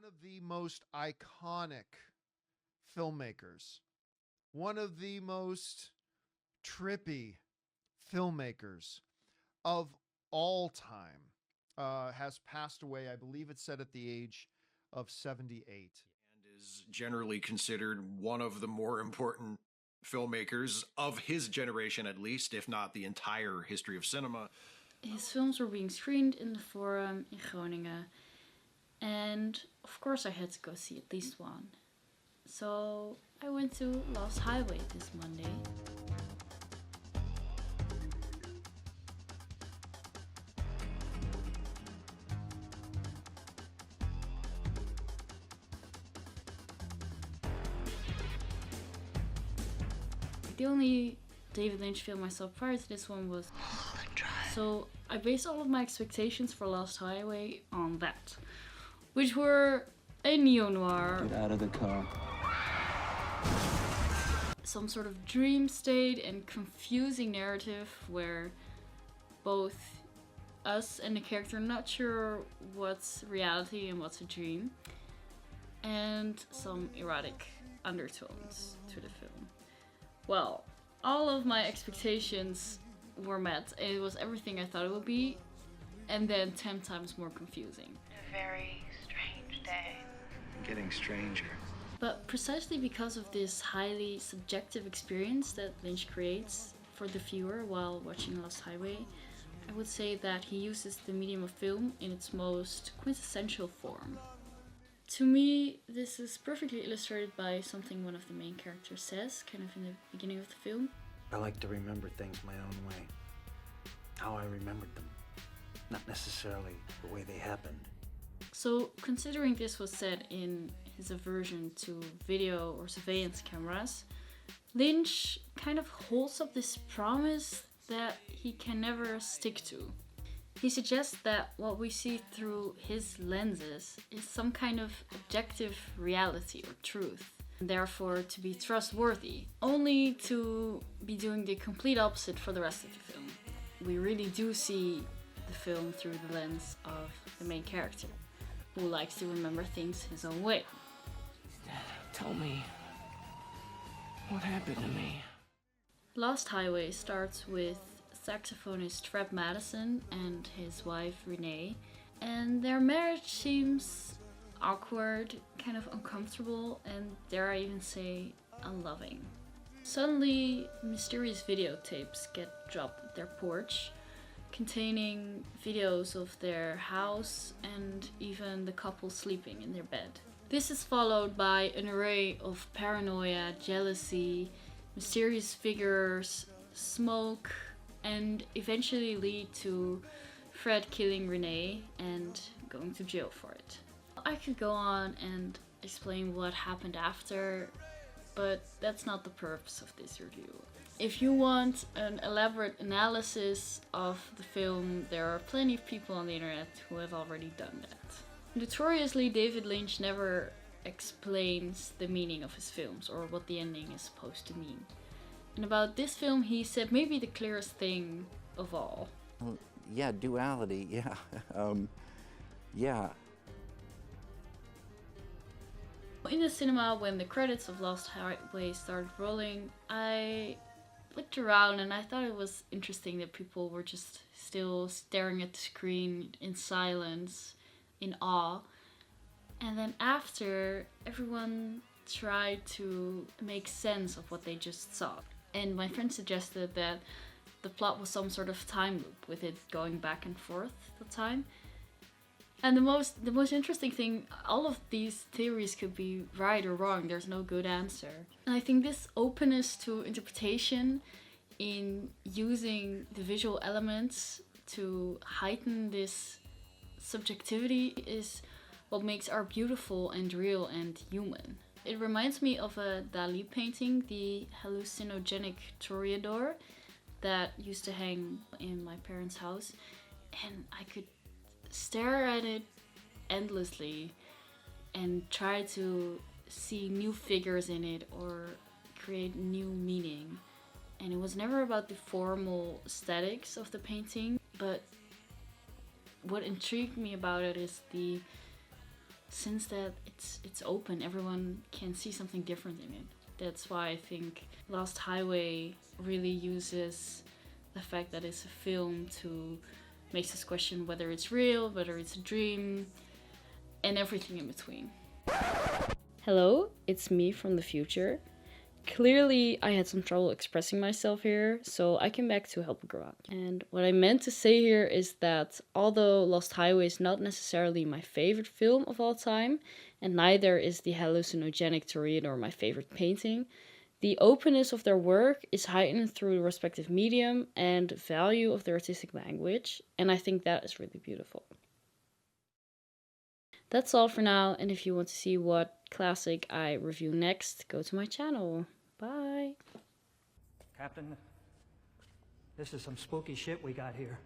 of the most iconic filmmakers, one of the most trippy filmmakers of all time, has passed away. I believe it said at the age of 78. And is generally considered one of the more important filmmakers of his generation, at least, if not the entire history of cinema. His films were being screened in the Forum in Groningen, and of course I had to go see at least one. So I went to Lost Highway this Monday. The only David Lynch film I saw prior to this one was Mulholland Drive. So I based all of my expectations for Lost Highway on that, which were a neo-noir. Get out of the car. Some sort of dream state and confusing narrative where both us and the character are not sure what's reality and what's a dream, and some erotic undertones to the film. Well, all of my expectations were met. It was everything I thought it would be, and then 10 times more confusing. A very strange day. Getting stranger. But precisely because of this highly subjective experience that Lynch creates for the viewer while watching Lost Highway, I would say that he uses the medium of film in its most quintessential form. To me, this is perfectly illustrated by something one of the main characters says, kind of in the beginning of the film. I like to remember things my own way. How I remembered them. Not necessarily the way they happened. So, considering this was said in his aversion to video or surveillance cameras, Lynch kind of holds up this promise that he can never stick to. He suggests that what we see through his lenses is some kind of objective reality or truth, and therefore to be trustworthy, only to be doing the complete opposite for the rest of the film. We really do see the film through the lens of the main character, who likes to remember things his own way. Tell me, what happened to me? Lost Highway starts with saxophonist Trap Madison and his wife Renee, and their marriage seems awkward, kind of uncomfortable, and dare I even say unloving. Suddenly, mysterious videotapes get dropped at their porch, containing videos of their house and even the couple sleeping in their bed. This is followed by an array of paranoia, jealousy, mysterious figures, smoke, and eventually lead to Fred killing Renee and going to jail for it. I could go on and explain what happened after, but that's not the purpose of this review. If you want an elaborate analysis of the film, there are plenty of people on the internet who have already done that. Notoriously, David Lynch never explains the meaning of his films or what the ending is supposed to mean. And about this film, he said maybe the clearest thing of all. Yeah, duality, yeah. Yeah. In the cinema, when the credits of Lost Highway started rolling, I looked around and I thought it was interesting that people were just still staring at the screen in silence, in awe. And then after, everyone tried to make sense of what they just saw. And my friend suggested that the plot was some sort of time loop, with it going back and forth the time. And the most interesting thing, all of these theories could be right or wrong. There's no good answer. And I think this openness to interpretation in using the visual elements to heighten this subjectivity is what makes art beautiful and real and human. It reminds me of a Dali painting, the hallucinogenic Toreador, that used to hang in my parents' house, and I could stare at it endlessly and try to see new figures in it or create new meaning. And it was never about the formal aesthetics of the painting, but what intrigued me about it is the since that it's open, everyone can see something different in it. That's why I think Lost Highway really uses the fact that it's a film to makes us question whether it's real, whether it's a dream, and everything in between. Hello, it's me from the future. Clearly, I had some trouble expressing myself here, so I came back to help a girl out. And what I meant to say here is that although Lost Highway is not necessarily my favorite film of all time, and neither is The Hallucinogenic Tornado my favorite painting, the openness of their work is heightened through the respective medium and value of their artistic language, and I think that is really beautiful. That's all for now, and if you want to see what classic I review next, go to my channel. Bye! Captain, this is some spooky shit we got here.